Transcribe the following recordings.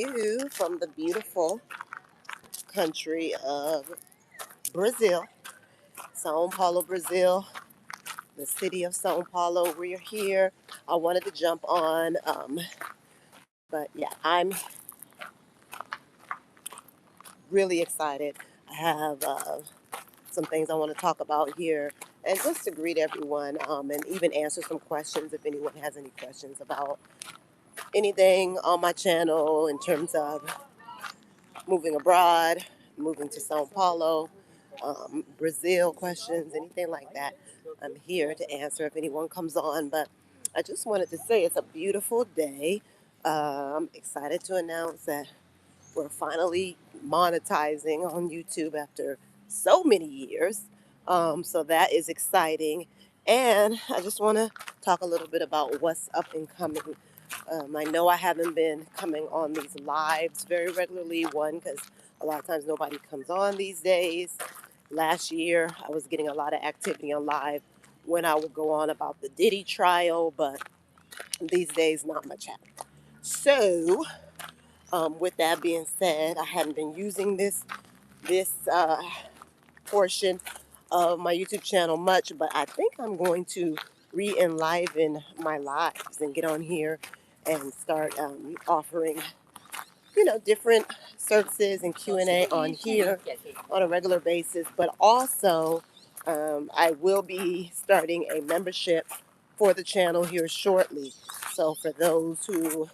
You from the beautiful country of Brazil, Sao Paulo, Brazil, the city of Sao Paulo. We're here. I wanted to jump on, but yeah, I'm really excited. I have some things I want to talk about here, and just to greet everyone, and even answer some questions if anyone has any questions about anything on my channel in terms of moving abroad, moving to Sao Paulo, Brazil questions, anything like that. I'm here to answer if anyone comes on. But I just wanted to say it's a beautiful day. I'm excited to announce that we're finally monetizing on YouTube after so many years. So that is exciting. And I just want to talk a little bit about what's up and coming. I know I haven't been coming on these lives very regularly. One, because a lot of times nobody comes on these days. Last year, I was getting a lot of activity on live when I would go on about the Diddy trial, but these days, not much happening. So, with that being said, I hadn't been using this portion of my YouTube channel much, but I think I'm going to re-enliven my lives and get on here and start offering, different services and Q&A on here on a regular basis. But also, I will be starting a membership for the channel here shortly. So for those who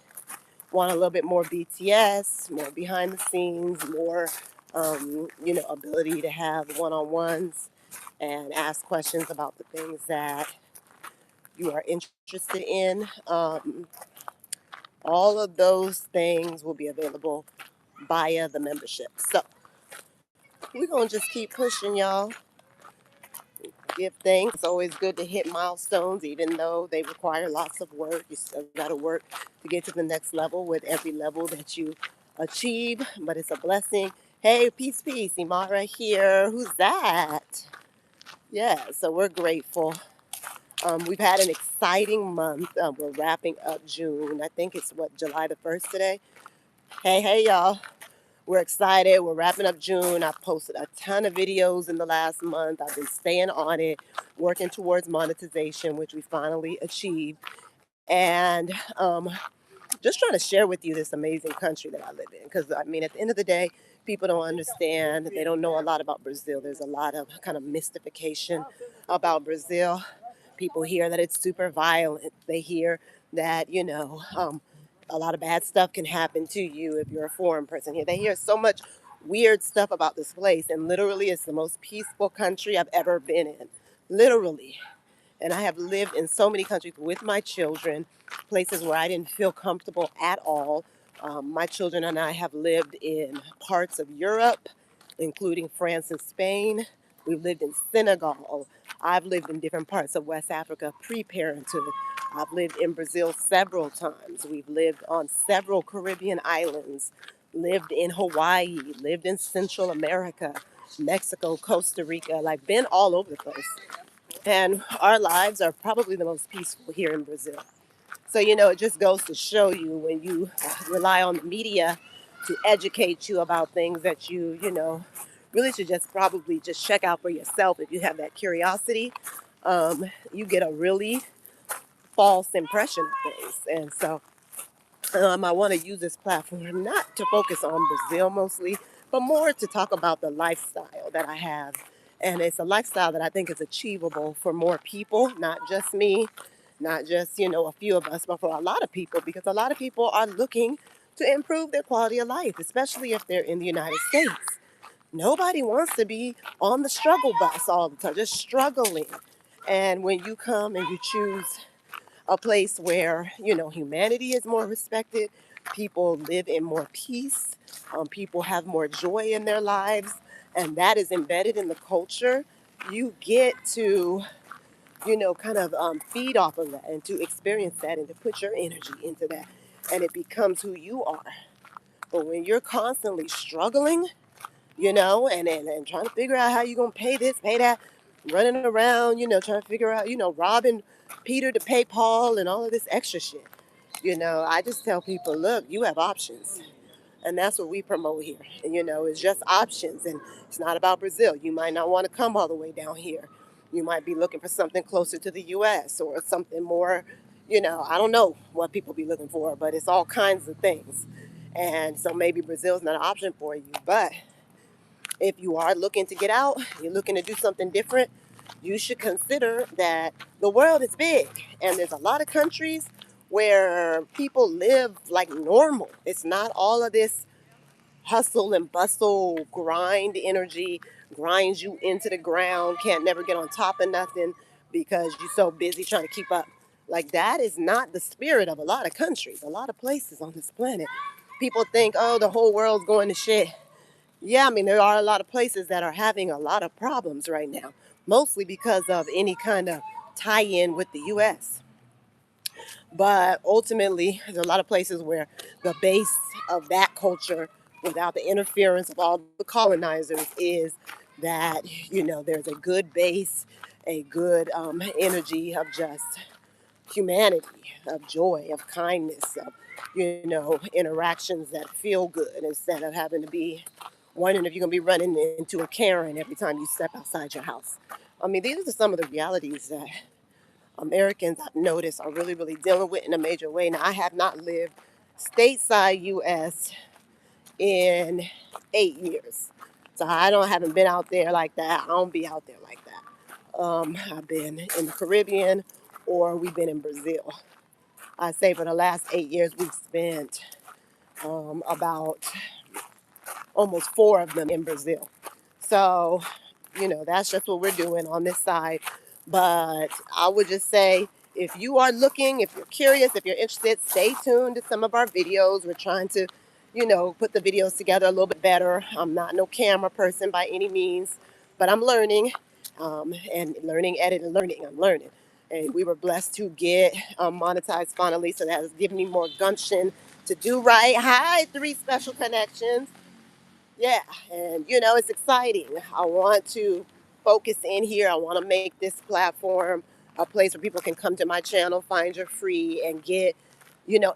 want a little bit more BTS, more behind the scenes, more, ability to have one-on-ones and ask questions about the things that you are interested in. All of those things will be available via the membership. So we're going to just keep pushing, y'all. Give thanks. It's always good to hit milestones, even though they require lots of work. You still got to work to get to the next level with every level that you achieve, but it's a blessing. Hey, peace, peace. Imara here. Who's that? Yeah, so we're grateful. We've had an exciting month. We're wrapping up June. I think it's what, July the 1st today? Hey, y'all. We're excited. We're wrapping up June. I've posted a ton of videos in the last month. I've been staying on it, working towards monetization, which we finally achieved. And just trying to share with you this amazing country that I live in. Because, I mean, at the end of the day, people don't understand. They don't know a lot about Brazil. There's a lot of kind of mystification about Brazil. People hear that it's super violent. They hear that, a lot of bad stuff can happen to you if you're a foreign person here. They hear so much weird stuff about this place. And literally, it's the most peaceful country I've ever been in. Literally. And I have lived in so many countries with my children, places where I didn't feel comfortable at all. My children and I have lived in parts of Europe, including France and Spain. We've lived in Senegal. I've lived in different parts of West Africa pre-parenthood. I've lived in Brazil several times. We've lived on several Caribbean islands, lived in Hawaii, lived in Central America, Mexico, Costa Rica, like been all over the place. And our lives are probably the most peaceful here in Brazil. So, it just goes to show you when you rely on the media to educate you about things that really should just probably just check out for yourself if you have that curiosity. You get a really false impression of things. And so I want to use this platform not to focus on Brazil mostly, but more to talk about the lifestyle that I have. And it's a lifestyle that I think is achievable for more people, not just me, not just, a few of us, but for a lot of people, because a lot of people are looking to improve their quality of life, especially if they're in the United States. Nobody wants to be on the struggle bus all the time, just struggling. And when you come and you choose a place where humanity is more respected, people live in more peace, people have more joy in their lives, and that is embedded in the culture. You get to kind of feed off of that and to experience that and to put your energy into that, and it becomes who you are. But when you're constantly struggling, and trying to figure out how you're going to pay this, pay that, running around, trying to figure out, robbing Peter to pay Paul and all of this extra shit. I just tell people, look, you have options. And that's what we promote here. And, it's just options. And it's not about Brazil. You might not want to come all the way down here. You might be looking for something closer to the US or something more, I don't know what people be looking for, but it's all kinds of things. And so maybe Brazil's not an option for you. But if you are looking to get out, you're looking to do something different, you should consider that the world is big and there's a lot of countries where people live like normal. It's not all of this hustle and bustle, grind energy, grinds you into the ground, can't never get on top of nothing because you're so busy trying to keep up. Like, that is not the spirit of a lot of countries, a lot of places on this planet. People think, oh, the whole world's going to shit. Yeah, I mean, there are a lot of places that are having a lot of problems right now, mostly because of any kind of tie in with the US. But ultimately, there's a lot of places where the base of that culture, without the interference of all the colonizers, is that, there's a good base, a good energy of just humanity, of joy, of kindness, of, interactions that feel good instead of having to be wondering if you're going to be running into a Karen every time you step outside your house. I mean, these are some of the realities that Americans I've noticed are really, really dealing with in a major way. Now, I have not lived stateside U.S. in 8 years. So haven't been out there like that. I don't be out there like that. I've been in the Caribbean or we've been in Brazil. I say for the last 8 years, we've spent about almost four of them in Brazil. So, that's just what we're doing on this side. But I would just say, if you are looking, if you're curious, if you're interested, stay tuned to some of our videos. We're trying to, put the videos together a little bit better. I'm not no camera person by any means, but I'm learning and learning, editing, learning. I'm learning. And we were blessed to get monetized finally. So that has given me more gumption to do right. Hi, 3 special connections. Yeah, and it's exciting. I want to focus in here. I want to make this platform a place where people can come to my channel, find your free, and get,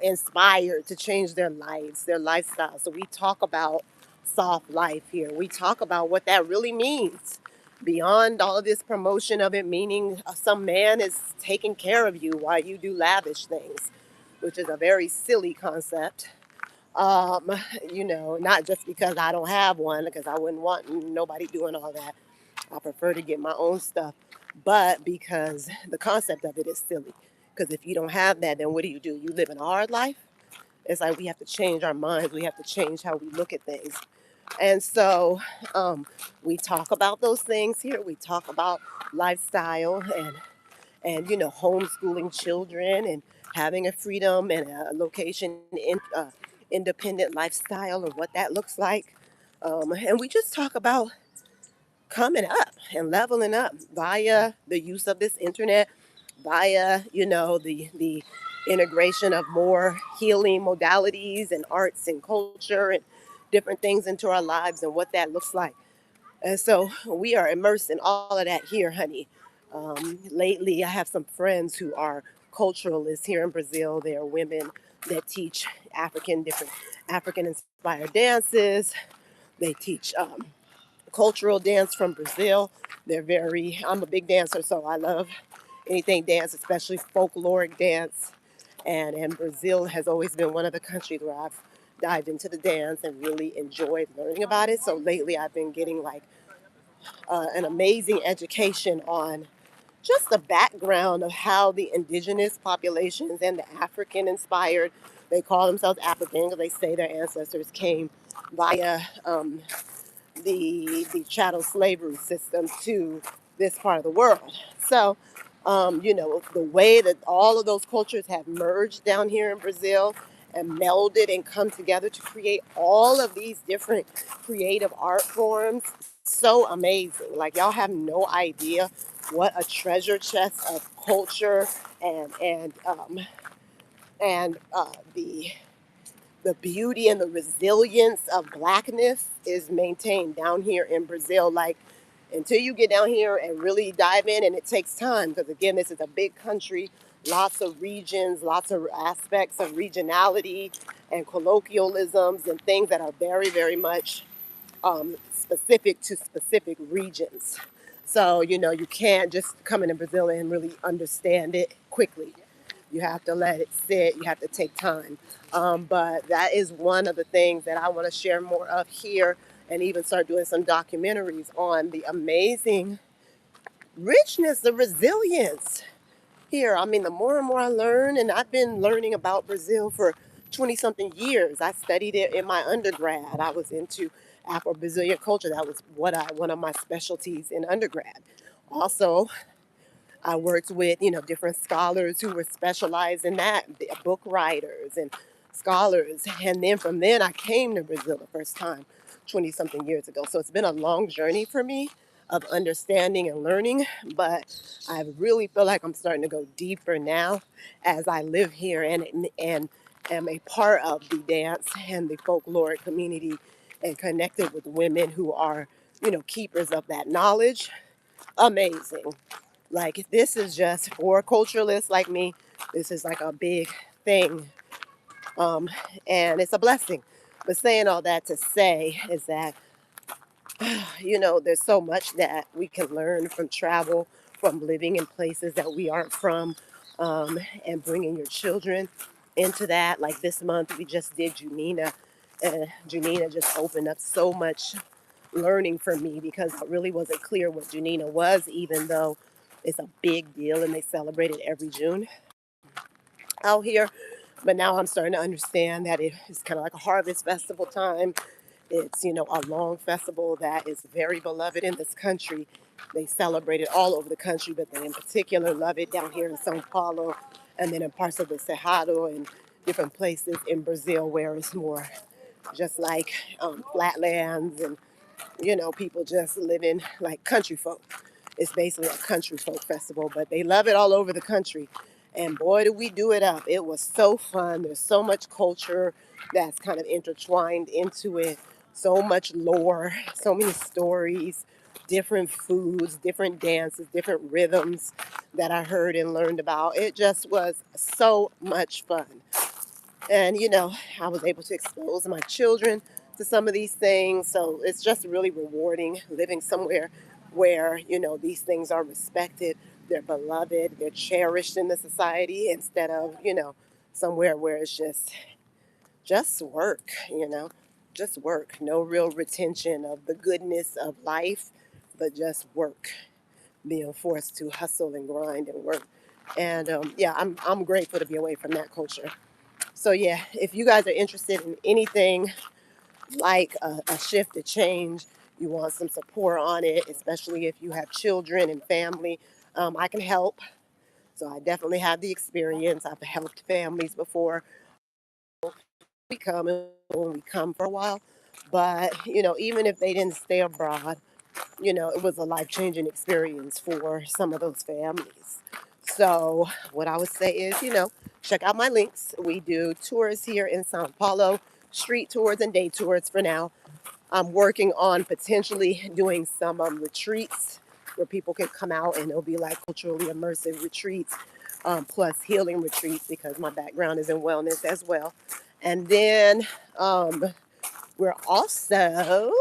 inspired to change their lives, their lifestyle. So we talk about soft life here. We talk about what that really means beyond all of this promotion of it, meaning some man is taking care of you while you do lavish things, which is a very silly concept. um, not just because I don't have one, because I wouldn't want nobody doing all that. I prefer to get my own stuff, but because the concept of it is silly. Because if you don't have that, then what do? You live a hard life. It's like we have to change our minds. We have to change how we look at things. And so we talk about those things here. We talk about lifestyle and homeschooling children and having a freedom and a location in independent lifestyle and what that looks like. And we just talk about coming up and leveling up via the use of this internet, via the integration of more healing modalities and arts and culture and different things into our lives and what that looks like. And so we are immersed in all of that here, honey. Lately, I have some friends who are culturalists here in Brazil. They are women that teach different African inspired dances. They teach cultural dance from Brazil. I'm a big dancer, so I love anything dance, especially folkloric dance. And Brazil has always been one of the countries where I've dived into the dance and really enjoyed learning about it. So lately, I've been getting like an amazing education on just the background of how the indigenous populations and the African inspired, they call themselves African because they say their ancestors came via the chattel slavery system to this part of the world. So, the way that all of those cultures have merged down here in Brazil and melded and come together to create all of these different creative art forms, so amazing. Like, y'all have no idea what a treasure chest of culture and the beauty and the resilience of blackness is maintained down here in Brazil. Like, until you get down here and really dive in, and it takes time because, again, this is a big country, lots of regions, lots of aspects of regionality and colloquialisms and things that are very, very much specific to specific regions. So, you can't just come into Brazil and really understand it quickly. You have to let it sit, you have to take time. But that is one of the things that I want to share more of here and even start doing some documentaries on the amazing richness, the resilience here. I mean, the more and more I learn, and I've been learning about Brazil for 20 something years. I studied it in my undergrad. I was into Afro-Brazilian culture. That was one of my specialties in undergrad. Also, I worked with, different scholars who were specialized in that, the book writers and scholars. And then from then I came to Brazil the first time 20 something years ago. So it's been a long journey for me of understanding and learning, but I really feel like I'm starting to go deeper now as I live here and am a part of the dance and the folkloric community and connected with women who are, keepers of that knowledge. Amazing. Like, this is just for culturalists like me. This is like a big thing. Um, and it's a blessing. But saying all that to say is that, there's so much that we can learn from travel, from living in places that we aren't from, and bringing your children into that. Like this month, we just did Junina, and Junina just opened up so much learning for me because I really wasn't clear what Junina was, even though it's a big deal and they celebrate it every June out here. But now I'm starting to understand that it's kind of like a harvest festival time. It's, a long festival that is very beloved in this country. They celebrate it all over the country, but they in particular love it down here in Sao Paulo and then in parts of the Cerrado and different places in Brazil where it's more just like flatlands and people just living like country folk. It's basically a country folk festival, but they love it all over the country. And boy, did we do it up. It was so fun. There's so much culture that's kind of intertwined into it, so much lore, so many stories, different foods, different dances, different rhythms that I heard and learned about. It just was so much fun. And, I was able to expose my children to some of these things. So it's just really rewarding living somewhere where, these things are respected, they're beloved, they're cherished in the society instead of, somewhere where it's just work, just work. No real retention of the goodness of life, but just work, being forced to hustle and grind and work. And yeah, I'm grateful to be away from that culture. So yeah, if you guys are interested in anything like a shift, a change, you want some support on it, especially if you have children and family, I can help. So I definitely have the experience. I've helped families before. We come when we come for a while, but even if they didn't stay abroad, it was a life changing experience for some of those families. So, what I would say is, check out my links. We do tours here in Sao Paulo, street tours and day tours for now. I'm working on potentially doing some retreats where people can come out and it'll be like culturally immersive retreats, plus healing retreats because my background is in wellness as well. And then we're also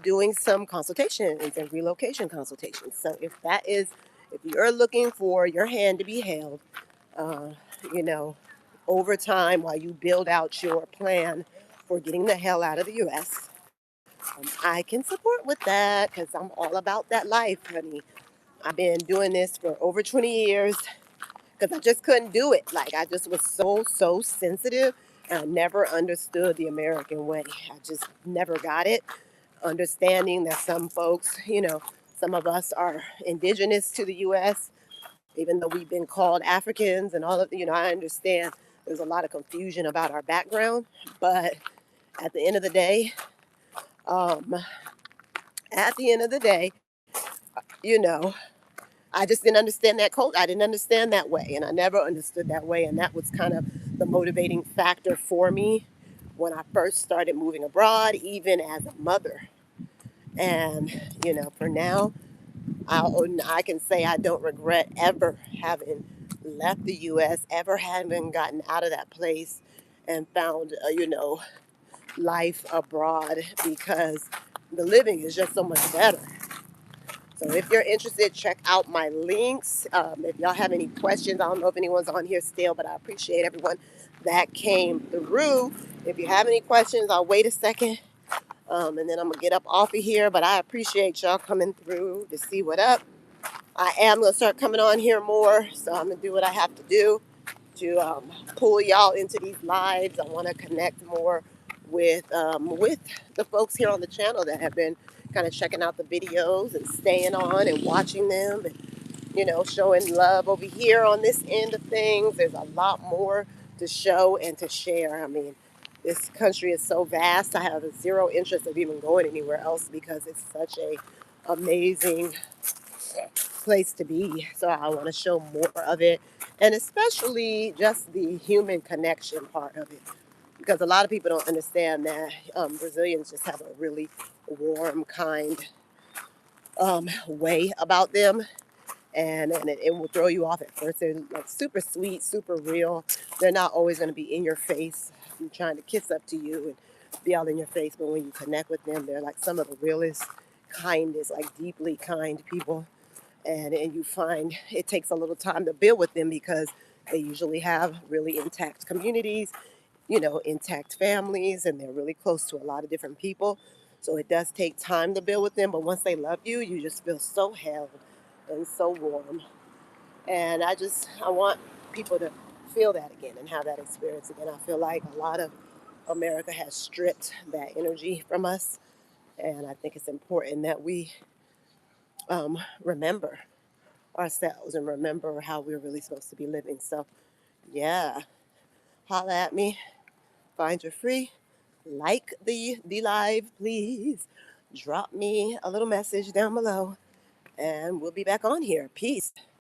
doing some consultations and relocation consultations. So if you're looking for your hand to be held, uh, you know, over time while you build out your plan for getting the hell out of the U.S., I can support with that because I'm all about that life, honey. I've been doing this for over 20 years because I just couldn't do it. Like, I just was so sensitive and I never understood the American way. I just never got it. Understanding that some folks, some of us are indigenous to the U.S., even though we've been called Africans and all of, I understand there's a lot of confusion about our background. But at the end of the day, um, at the end of the day, you know, I just didn't understand that culture. I didn't understand that way. And I never understood that way. And that was kind of the motivating factor for me when I first started moving abroad, even as a mother. And, for now, I can say I don't regret ever having left the U.S., ever haven't gotten out of that place and found, life abroad because the living is just so much better. So if you're interested, check out my links. If y'all have any questions, I don't know if anyone's on here still, but I appreciate everyone that came through. If you have any questions, I'll wait a second, and then I'm going to get up off of here. But I appreciate y'all coming through to see what up. I am going to start coming on here more, so I'm going to do what I have to do to pull y'all into these lives. I want to connect more with the folks here on the channel that have been kind of checking out the videos and staying on and watching them, and showing love over here on this end of things. There's a lot more to show and to share. I mean, this country is so vast. I have zero interest of even going anywhere else because it's such a amazing place to be. So I want to show more of it, and especially just the human connection part of it, because a lot of people don't understand that Brazilians just have a really warm, kind way about them, and it will throw you off at first. They're like super sweet, super real. They're not always going to be in your face and trying to kiss up to you and be all in your face, but when you connect with them, they're like some of the realest, kindest, like deeply kind people. And you find it takes a little time to build with them because they usually have really intact communities, intact families, and they're really close to a lot of different people. So it does take time to build with them, but once they love you, you just feel so held and so warm. And I want people to feel that again and have that experience again. I feel like a lot of America has stripped that energy from us, and I think it's important that we remember ourselves and remember how we're really supposed to be living. So, yeah, holla at me. Find your free. Like the live, please. Drop me a little message down below, and we'll be back on here. Peace.